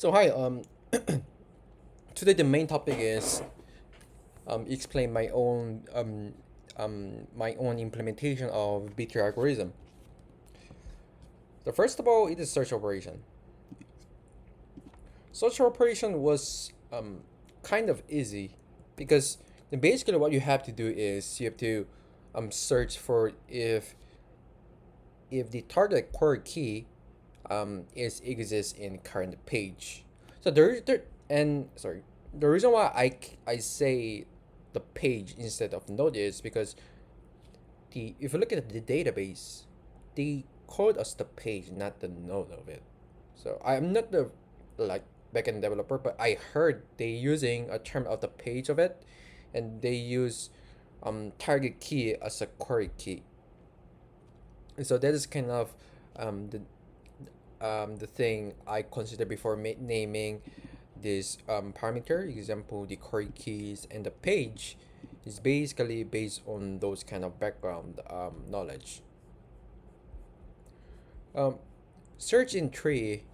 So hi, today the main topic is explain my own implementation of B-tree algorithm. The first of all, it is search operation. Search operation was kind of easy because basically what you have to do is you have to search for if the target query key is exists in current page. So there and sorry, the reason why I say the page instead of node is because the if you look at the database, they code us the page, not the node of it. So I'm not the like backend developer, but I heard they using a term of the page of it, and they use target key as a query key. And so that is kind of um, the the thing I consider before naming this parameter. Example, the query keys and the page is basically based on those kind of background knowledge. Um, Search in tree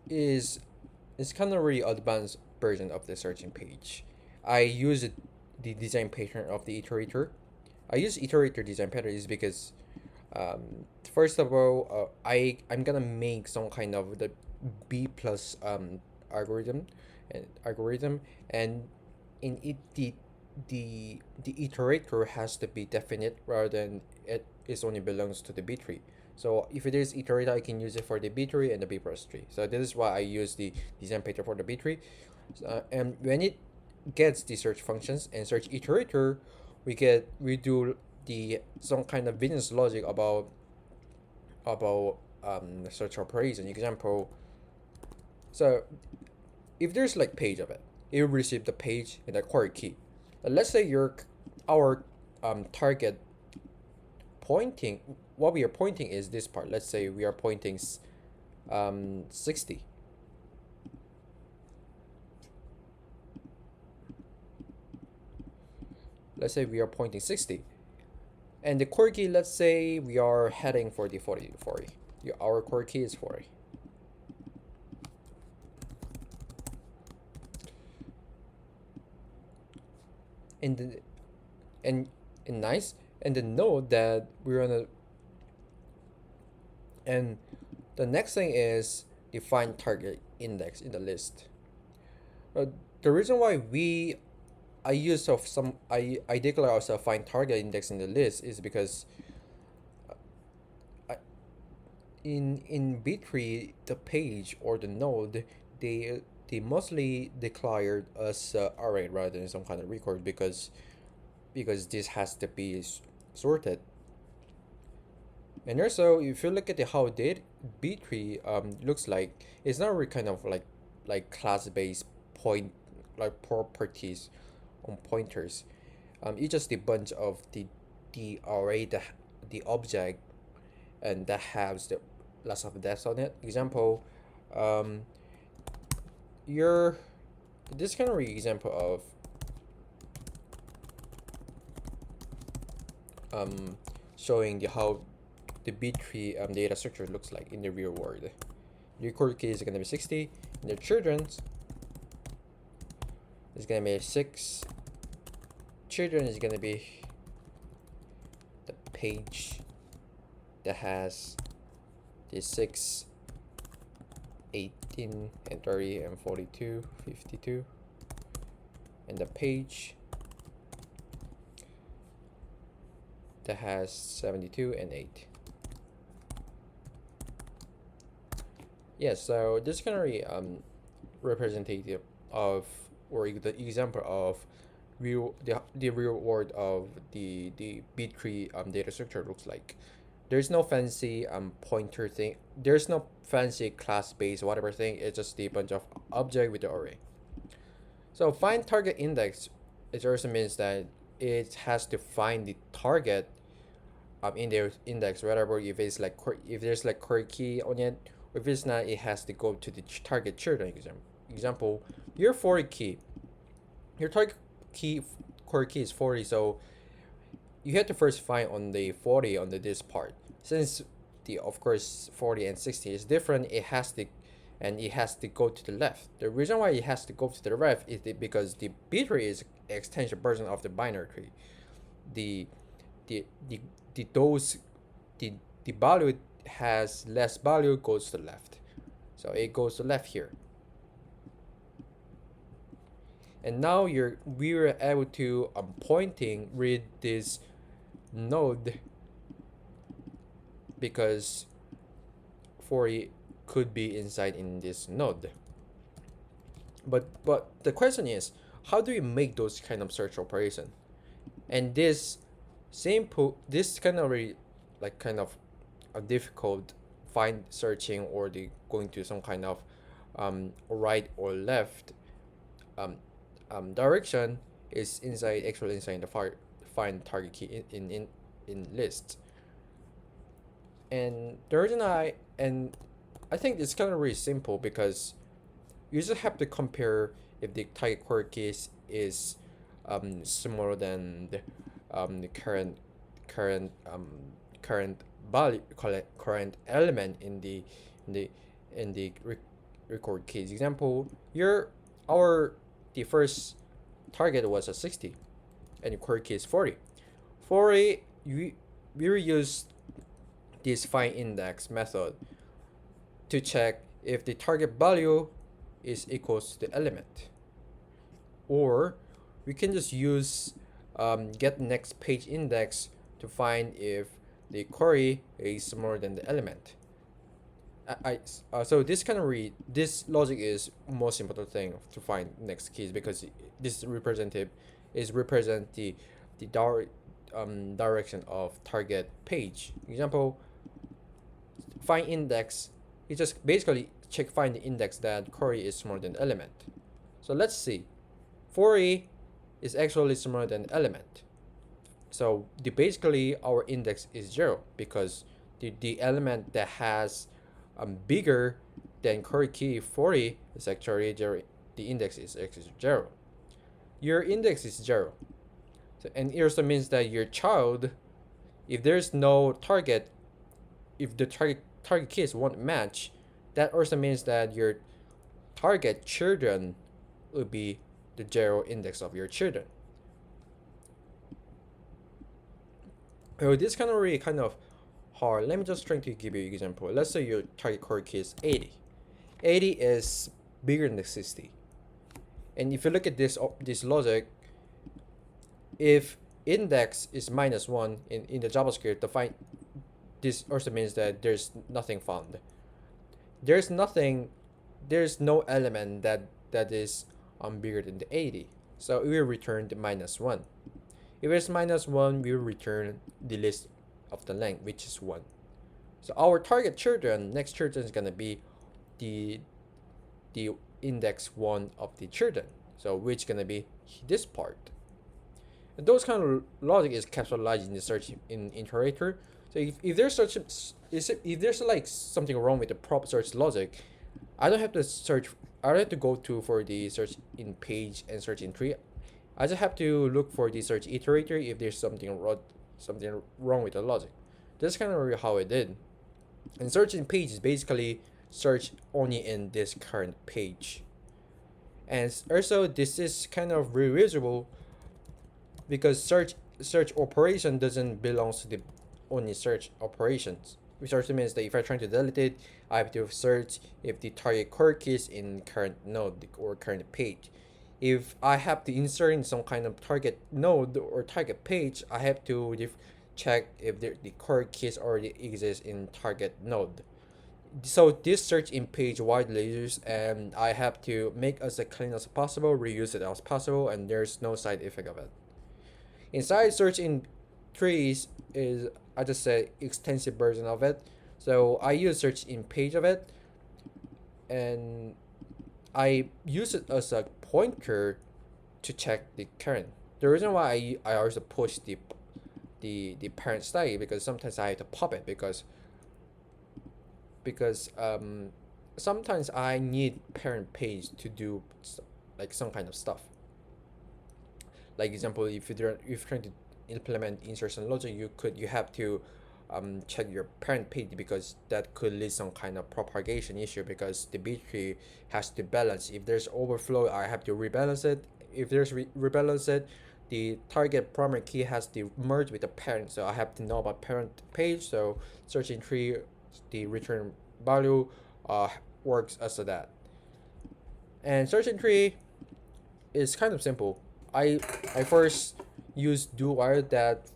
is kind of really advanced version of the searching page. I use the design pattern of the iterator. I use iterator design pattern is because first of all, I'm gonna make some kind of the B plus algorithm and in it the iterator has to be definite rather than it is only belongs to the B tree. So if it is iterator, I can use it for the B tree and the B plus tree. So this is why I use the design pattern for the B tree. And when it gets the search functions and search iterator, we do the some kind of business logic about search operation. Example, so if there's like page of it, it will receive the page and the query key. Let's say our target pointing, what we are pointing is this part. Let's say we are pointing 60. Let's say we are pointing 60. And the query key, let's say we are heading for the 40. Our query key is 40. And the, and nice. And then note that we're on a and the next thing is define target index in the list. Uh, the reason why I declare ourselves find target index in the list is because I, in B-tree the page or the node they mostly declared as array rather than some kind of record because this has to be sorted. And also, if you look at the how did B-tree looks like, it's not really kind of like class-based point like properties on pointers. It's just a bunch of the array the object and that has the lots of depth on it. Example, um, your this kind of example of um showing the how the B-tree data structure looks like in the real world. The record key is gonna be 60. And the children's is gonna be 6. Children is gonna be the page that has the 6, 18, and 30, and 42, 52. And the page that has 72 and 8. Yes, so this is kind of representative of or the example of the real world of the B-tree data structure looks like. There's no fancy pointer thing. There's no fancy class based whatever thing. It's just a bunch of object with the array. So find target index. It also means that it has to find the target in their index, whatever if it's like if there's like query key on it. If it's not, it has to go to the target children example. Your 40 key, your target key query key is 40, so you have to first find on the 40 on the this part. Since the of course 40 and 60 is different. It has to go to the left. The reason why it has to go to the left is because the B tree is extension version of the binary tree. The the the, the those the the value has less value goes to the left. So it goes to left here. And now we were able to pointing with this node because 40 could be inside in this node. But the question is, how do we make those kind of search operation? And this kind of kind of a difficult find searching or the going to some kind of right or left direction is actually inside the find target key in list. And the reason I think it's kind of really simple because you just have to compare if the target query key is smaller than the current value current element in the record keys. Example, the first target was a 60 and the query key is 40. We will use this find index method to check if the target value is equals to the element, or we can just use get next page index to find if the query is smaller than the element. So this this logic is most important thing to find next keys because this represent the direction of target page. Example, find index, you just basically find the index that query is smaller than element. So let's see, 40 is actually smaller than element. So basically our index is 0 because the element that has bigger than query key 40 is actually 0. The index is actually 0. Your index is 0. So, and it also means that your child, if there's no target, if the target keys won't match, that also means that your target children would be the 0 index of your children. So this kind of hard. Let me just try to give you an example. Let's say your target query key is 80. 80 is bigger than 60. And if you look at this logic, if index is -1 in the JavaScript, this also means that there's nothing found. There's no element that is bigger than the 80. So we will return the -1. If it's -1, we will return the list of the length, which is 1. So our target next children is gonna be the index 1 of the children. So which is gonna be this part. And those kind of logic is capitalized in the search in iterator. So if there's like something wrong with the prop search logic, I don't have to go for the search in page and search in tree. I just have to look for the search iterator if there's something wrong with the logic. That's kind of really how I did. And search in page is basically search only in this current page. And also this is kind of reusable because search operation doesn't belong to the only search operations, which also means that if I'm trying to delete it, I have to search if the target query key is in current node or current page. If I have to insert in some kind of target node or target page, I have to check if the query keys already exist in target node. So this search in page widely used, and I have to make as clean as possible, reuse it as possible, and there's no side effect of it. Inside search in trees is, I just say, extensive version of it. So I use search in page of it, and I use it as a pointer to check the current. The reason why I also push the parent static because sometimes I have to pop it because sometimes I need parent page to do like some kind of stuff. Like example, if you're trying to implement insertion logic, you have to check your parent page, because that could lead some kind of propagation issue, because the B-tree has to balance. If there's overflow, I have to rebalance it. If there's rebalance it, the target primary key has to merge with the parent, so I have to know about parent page. So searching tree, the return value works as that. And searching tree is kind of simple. I first use do while that,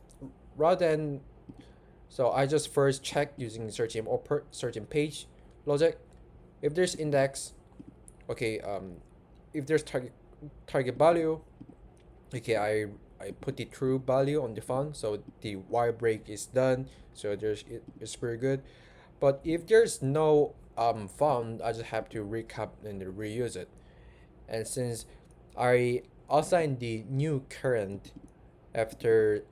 rather than, so I just first check using searching or searching page logic. If there's index, okay, if there's target value, okay, I put the true value on the font, so the while break is done. So it's pretty good. But if there's no font, I just have to recap and reuse it. And since I assign the new current after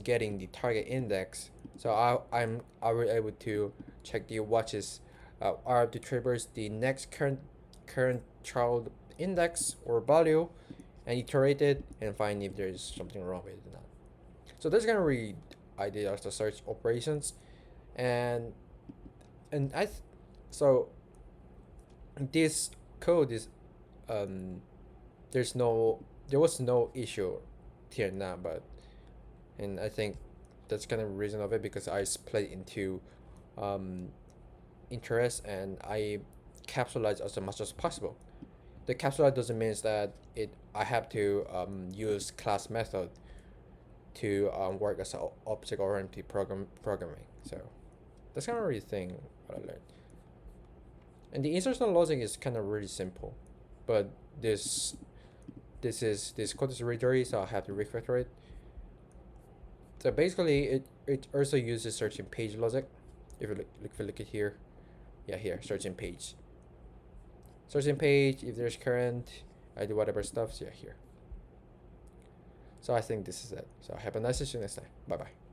getting the target index, so I will able to check the watches are to traverse the next current child index or value, and iterate it and find if there's something wrong with it or not. So that's gonna read idea of the search operations. and and so this code is um there was no issue here now, but, and I think that's kind of reason of it, because I split into um interest, and I capsulize as much as possible. The capsulize doesn't mean that I have to use class method to work as an object oriented programming. So that's kind of really thing what I learned. And the insertion logic is kind of really simple, but this code is really dirty, so I have to refactor it. So basically, it also uses searching page logic. If you look at here, yeah, here searching page. Searching page. If there's current, I do whatever stuff. So yeah, here. So I think this is it. So have a nice session next time. Bye bye.